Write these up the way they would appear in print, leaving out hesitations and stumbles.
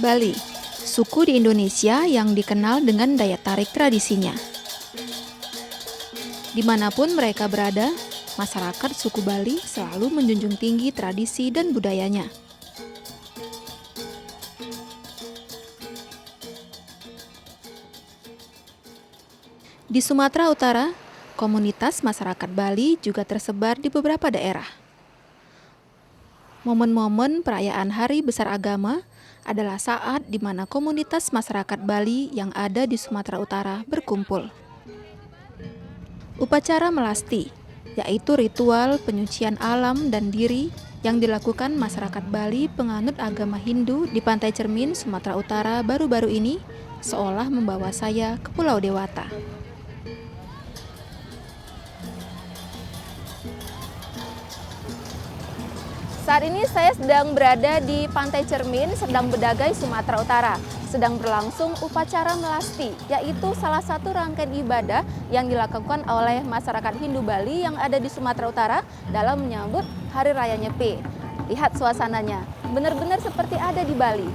Bali, suku di Indonesia yang dikenal dengan daya tarik tradisinya. Dimanapun mereka berada, masyarakat suku Bali selalu menjunjung tinggi tradisi dan budayanya. Di Sumatera Utara, komunitas masyarakat Bali juga tersebar di beberapa daerah. Momen-momen perayaan Hari Besar Agama adalah saat di mana komunitas masyarakat Bali yang ada di Sumatera Utara berkumpul. Upacara melasti, yaitu ritual penyucian alam dan diri yang dilakukan masyarakat Bali penganut agama Hindu di Pantai Cermin, Sumatera Utara baru-baru ini, seolah membawa saya ke Pulau Dewata. Saat ini saya sedang berada di Pantai Cermin, Serdang Bedagai, Sumatera Utara. Sedang berlangsung upacara melasti, yaitu salah satu rangkaian ibadah yang dilakukan oleh masyarakat Hindu Bali yang ada di Sumatera Utara dalam menyambut Hari Raya Nyepi. Lihat suasananya, benar-benar seperti ada di Bali.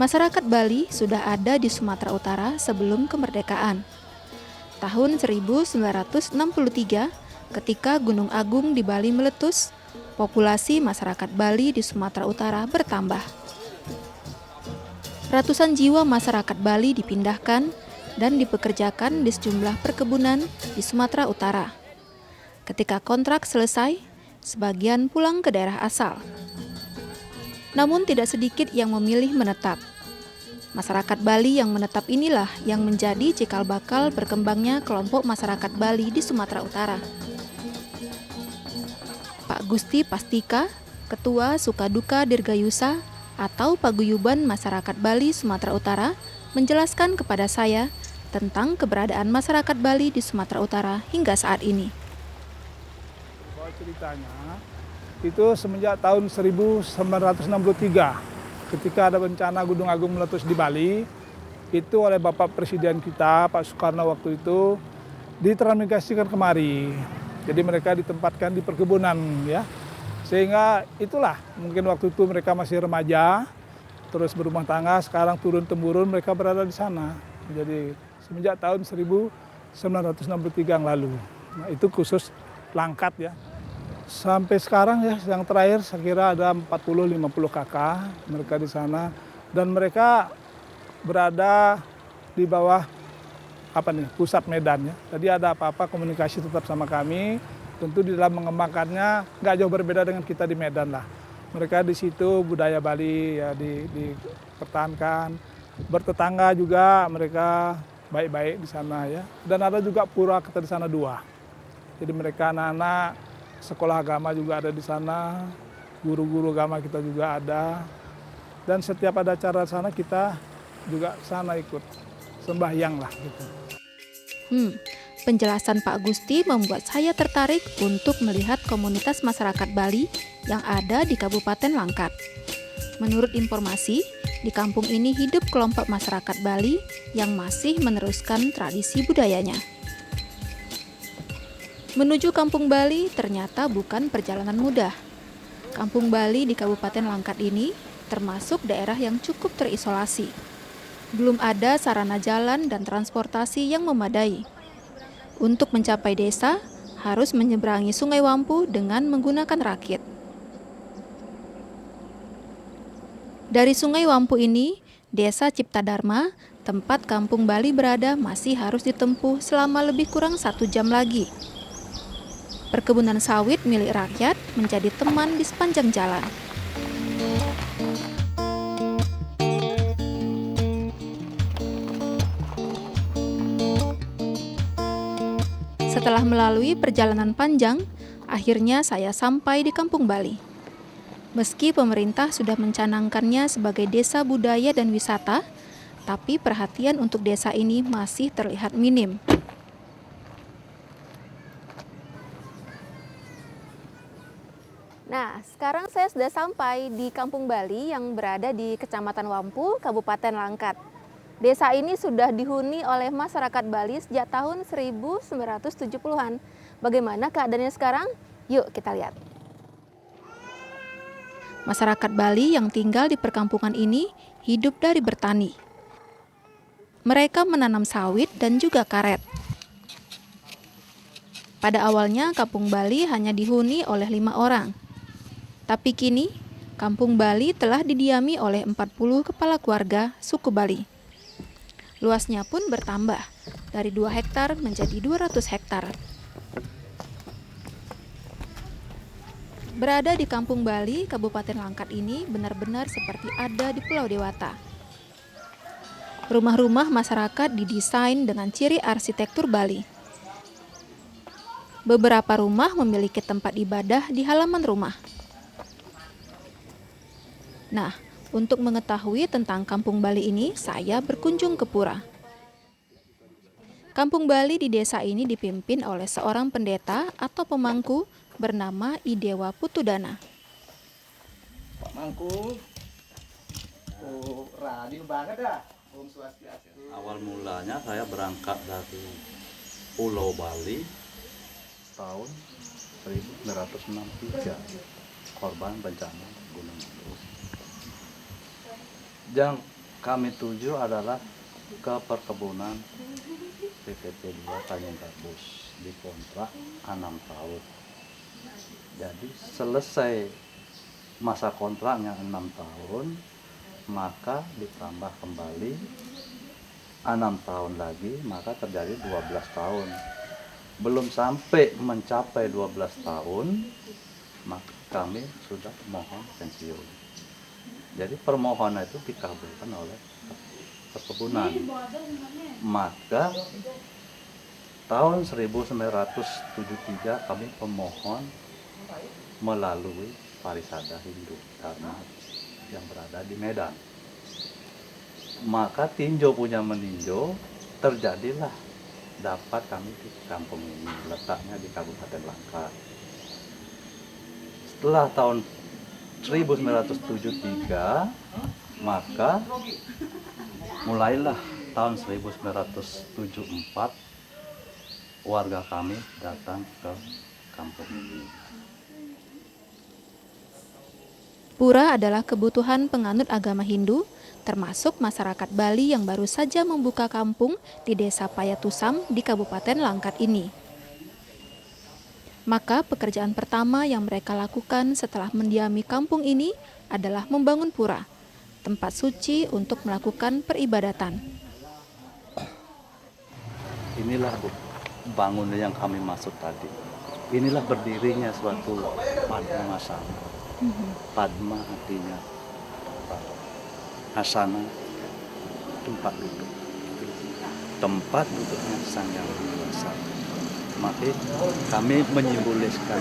Masyarakat Bali sudah ada di Sumatera Utara sebelum kemerdekaan. Tahun 1963, ketika Gunung Agung di Bali meletus, populasi masyarakat Bali di Sumatera Utara bertambah. Ratusan jiwa masyarakat Bali dipindahkan dan dipekerjakan di sejumlah perkebunan di Sumatera Utara. Ketika kontrak selesai, sebagian pulang ke daerah asal. Namun tidak sedikit yang memilih menetap. Masyarakat Bali yang menetap inilah yang menjadi cikal bakal berkembangnya kelompok masyarakat Bali di Sumatera Utara. Pak Gusti Pastika, Ketua Sukaduka Dirgayusa atau Paguyuban Masyarakat Bali Sumatera Utara, menjelaskan kepada saya tentang keberadaan masyarakat Bali di Sumatera Utara hingga saat ini. Ceritanya itu semenjak tahun 1963. Ketika ada bencana Gunung Agung meletus di Bali, itu oleh Bapak Presiden kita, Pak Soekarno waktu itu, ditransmigrasikan kemari. Jadi mereka ditempatkan di perkebunan, ya. Sehingga itulah, mungkin waktu itu mereka masih remaja, terus berumah tangga, sekarang turun-temurun mereka berada di sana. Jadi semenjak tahun 1963 yang lalu. Nah, itu khusus Langkat, ya. Sampai sekarang ya, yang terakhir saya kira ada 40-50 kakak mereka di sana. Dan mereka berada di bawah pusat Medan, ya. Jadi ada apa-apa komunikasi tetap sama kami. Tentu di dalam mengembangkannya nggak jauh berbeda dengan kita di Medan lah. Mereka di situ budaya Bali ya dipertahankan. Bertetangga juga mereka baik-baik di sana, ya. Dan ada juga pura kita di sana 2. Jadi mereka anak-anak sekolah agama juga ada di sana, guru-guru agama kita juga ada. Dan setiap ada acara sana kita juga sana ikut sembahyang lah gitu. Penjelasan Pak Gusti membuat saya tertarik untuk melihat komunitas masyarakat Bali yang ada di Kabupaten Langkat. Menurut informasi, di kampung ini hidup kelompok masyarakat Bali yang masih meneruskan tradisi budayanya. Menuju Kampung Bali ternyata bukan perjalanan mudah. Kampung Bali di Kabupaten Langkat ini termasuk daerah yang cukup terisolasi. Belum ada sarana jalan dan transportasi yang memadai. Untuk mencapai desa, harus menyeberangi Sungai Wampu dengan menggunakan rakit. Dari Sungai Wampu ini, Desa Cipta Dharma, tempat Kampung Bali berada, masih harus ditempuh selama lebih kurang 1 jam lagi. Perkebunan sawit milik rakyat menjadi teman di sepanjang jalan. Setelah melalui perjalanan panjang, akhirnya saya sampai di Kampung Bali. Meski pemerintah sudah mencanangkannya sebagai desa budaya dan wisata, tapi perhatian untuk desa ini masih terlihat minim. Nah, sekarang saya sudah sampai di Kampung Bali yang berada di Kecamatan Wampu, Kabupaten Langkat. Desa ini sudah dihuni oleh masyarakat Bali sejak tahun 1970-an. Bagaimana keadaannya sekarang? Yuk kita lihat. Masyarakat Bali yang tinggal di perkampungan ini hidup dari bertani. Mereka menanam sawit dan juga karet. Pada awalnya kampung Bali hanya dihuni oleh 5 orang. Tapi kini kampung Bali telah didiami oleh 40 kepala keluarga suku Bali. Luasnya pun bertambah dari 2 hektar menjadi 200 hektar. Berada di Kampung Bali, Kabupaten Langkat ini benar-benar seperti ada di Pulau Dewata. Rumah-rumah masyarakat didesain dengan ciri arsitektur Bali. Beberapa rumah memiliki tempat ibadah di halaman rumah. Nah, untuk mengetahui tentang Kampung Bali ini, saya berkunjung ke pura. Kampung Bali di desa ini dipimpin oleh seorang pendeta atau pemangku bernama Idewa Putudana. Pak Mangku, radio banget dah. Om Swastiastu. Awal mulanya saya berangkat dari Pulau Bali tahun 1963, korban bencana Gunung Meletus. Yang kami tuju adalah ke perkebunan PPT 2 Tanjung Gabus, dikontrak 6 tahun. Jadi selesai masa kontraknya 6 tahun, maka ditambah kembali 6 tahun lagi, maka terjadi 12 tahun. Belum sampai mencapai 12 tahun, maka kami sudah mohon pensiun. Jadi permohonan itu dikabulkan oleh perkebunan. Maka tahun 1973 kami pemohon melalui Parisada Hindu Dharma yang berada di Medan. Maka tinjau punya meninjau, terjadilah dapat kami di kampung ini, letaknya di Kabupaten Langkat. Setelah tahun 1973, maka mulailah tahun 1974 warga kami datang ke kampung ini. Pura adalah kebutuhan penganut agama Hindu, termasuk masyarakat Bali yang baru saja membuka kampung di Desa Payatusam di Kabupaten Langkat ini. Maka pekerjaan pertama yang mereka lakukan setelah mendiami kampung ini adalah membangun pura, tempat suci untuk melakukan peribadatan. Inilah bangunan yang kami maksud tadi. Inilah berdirinya suatu Padma Asana. Padma artinya asana, tempat duduk. Tempat duduknya Sang Yang Kuasa. Maka kami menyimboliskan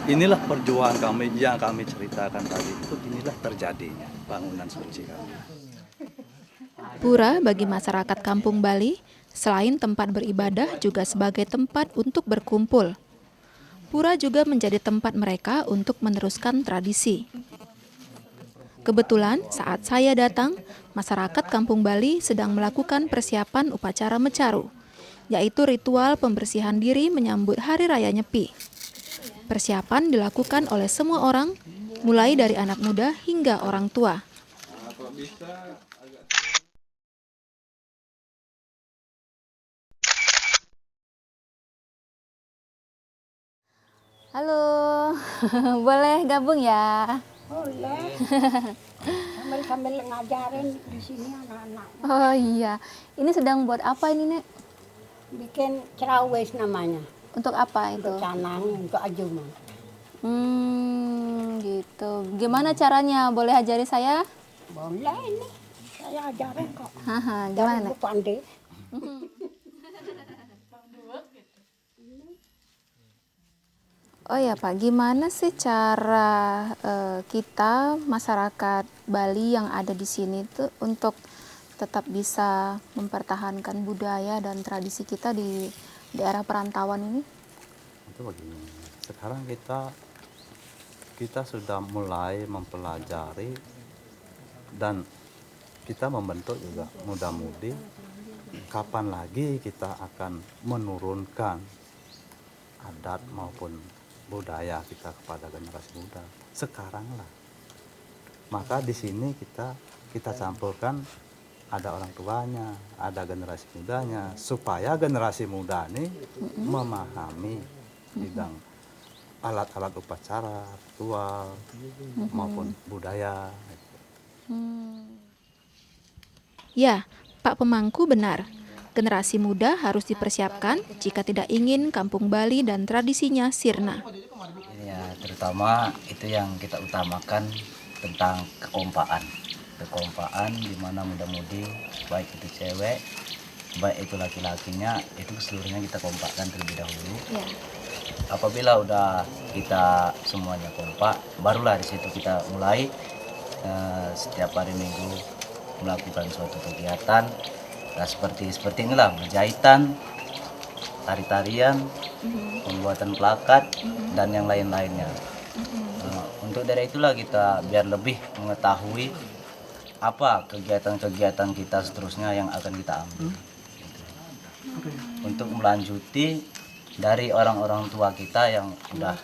inilah perjuangan kami yang kami ceritakan tadi itu, inilah terjadinya bangunan suci kami. Pura bagi masyarakat Kampung Bali selain tempat beribadah juga sebagai tempat untuk berkumpul. Pura juga menjadi tempat mereka untuk meneruskan tradisi. Kebetulan saat saya datang, masyarakat Kampung Bali sedang melakukan persiapan upacara Mecaru, yaitu ritual pembersihan diri menyambut Hari Raya Nyepi. Persiapan dilakukan oleh semua orang, mulai dari anak muda hingga orang tua. Halo, boleh gabung ya? Boleh. Sambil ngajarin di sini anak-anak. Oh iya, ini sedang buat apa ini, Nek? Bikin cerawes namanya. Untuk apa itu? Untuk canang, untuk ajuman. Gitu. Gimana caranya? Boleh ajari saya? Boleh ini. Saya ajarin kok. Haha, Dari gimana? Bu Pande. Oh ya Pak, gimana sih cara kita masyarakat Bali yang ada di sini tuh untuk tetap bisa mempertahankan budaya dan tradisi kita di daerah perantauan ini? Itu begini, sekarang kita sudah mulai mempelajari dan kita membentuk juga muda-mudi, kapan lagi kita akan menurunkan adat maupun budaya kita kepada generasi muda? Sekarang lah. Maka di sini kita campurkan, ada orang tuanya, ada generasi mudanya, supaya generasi muda ini memahami bidang alat-alat upacara, ritual maupun budaya. Ya, Pak Pemangku benar. Generasi muda harus dipersiapkan jika tidak ingin kampung Bali dan tradisinya sirna. Ya, terutama itu yang kita utamakan tentang kekompaan. Kekompaan di mana muda-mudi, baik itu cewek, baik itu laki-lakinya, itu seluruhnya kita kompakkan terlebih dahulu. Ya. Apabila udah kita semuanya kompak, barulah di situ kita mulai setiap hari Minggu melakukan suatu kegiatan. Nah, seperti inilah, berjahitan, tari-tarian, pembuatan plakat, dan yang lain-lainnya. Untuk dari itulah kita biar lebih mengetahui apa kegiatan-kegiatan kita seterusnya yang akan kita ambil. Untuk melanjuti dari orang-orang tua kita yang sudah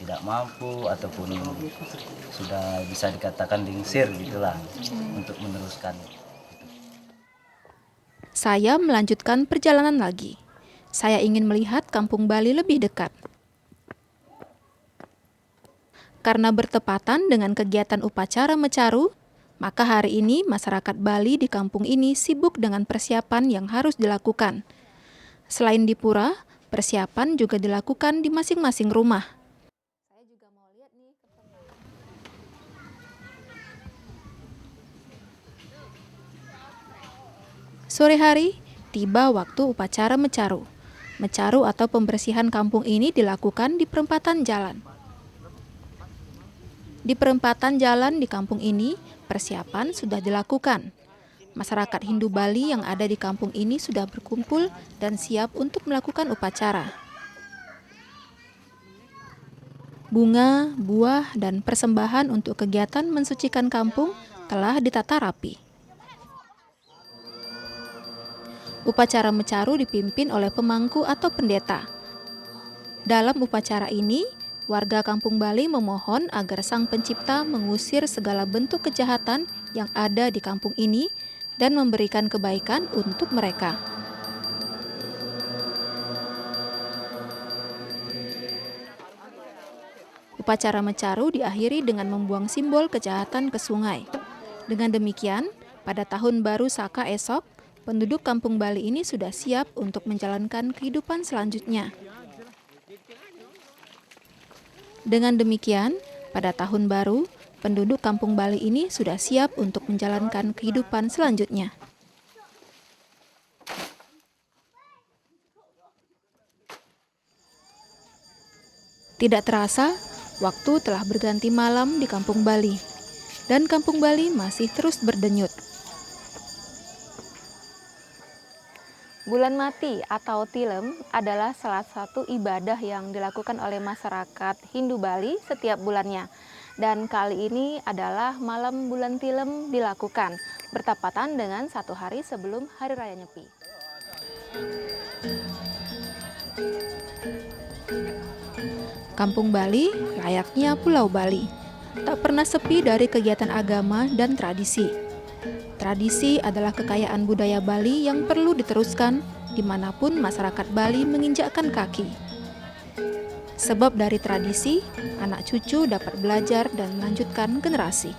tidak mampu ataupun sudah bisa dikatakan dingsir gitulah, untuk meneruskan. Saya melanjutkan perjalanan lagi. Saya ingin melihat kampung Bali lebih dekat. Karena bertepatan dengan kegiatan upacara Mecaru, maka hari ini masyarakat Bali di kampung ini sibuk dengan persiapan yang harus dilakukan. Selain di pura, persiapan juga dilakukan di masing-masing rumah. Sore hari, tiba waktu upacara Mecaru. Mecaru atau pembersihan kampung ini dilakukan di perempatan jalan. Di perempatan jalan di kampung ini, persiapan sudah dilakukan. Masyarakat Hindu Bali yang ada di kampung ini sudah berkumpul dan siap untuk melakukan upacara. Bunga, buah, dan persembahan untuk kegiatan mensucikan kampung telah ditata rapi. Upacara Mecaru dipimpin oleh pemangku atau pendeta. Dalam upacara ini, warga kampung Bali memohon agar Sang Pencipta mengusir segala bentuk kejahatan yang ada di kampung ini dan memberikan kebaikan untuk mereka. Upacara Mecaru diakhiri dengan membuang simbol kejahatan ke sungai. Dengan demikian, pada tahun baru Saka esok, penduduk kampung Bali ini sudah siap untuk menjalankan kehidupan selanjutnya. Dengan demikian, pada tahun baru, penduduk kampung Bali ini sudah siap untuk menjalankan kehidupan selanjutnya. Tidak terasa, waktu telah berganti malam di kampung Bali, dan kampung Bali masih terus berdenyut. Bulan Mati atau Tilem adalah salah satu ibadah yang dilakukan oleh masyarakat Hindu Bali setiap bulannya. Dan kali ini adalah malam bulan Tilem dilakukan, bertepatan dengan 1 hari sebelum Hari Raya Nyepi. Kampung Bali layaknya Pulau Bali, tak pernah sepi dari kegiatan agama dan tradisi. Tradisi adalah kekayaan budaya Bali yang perlu diteruskan dimanapun masyarakat Bali menginjakkan kaki. Sebab dari tradisi, anak cucu dapat belajar dan melanjutkan generasi.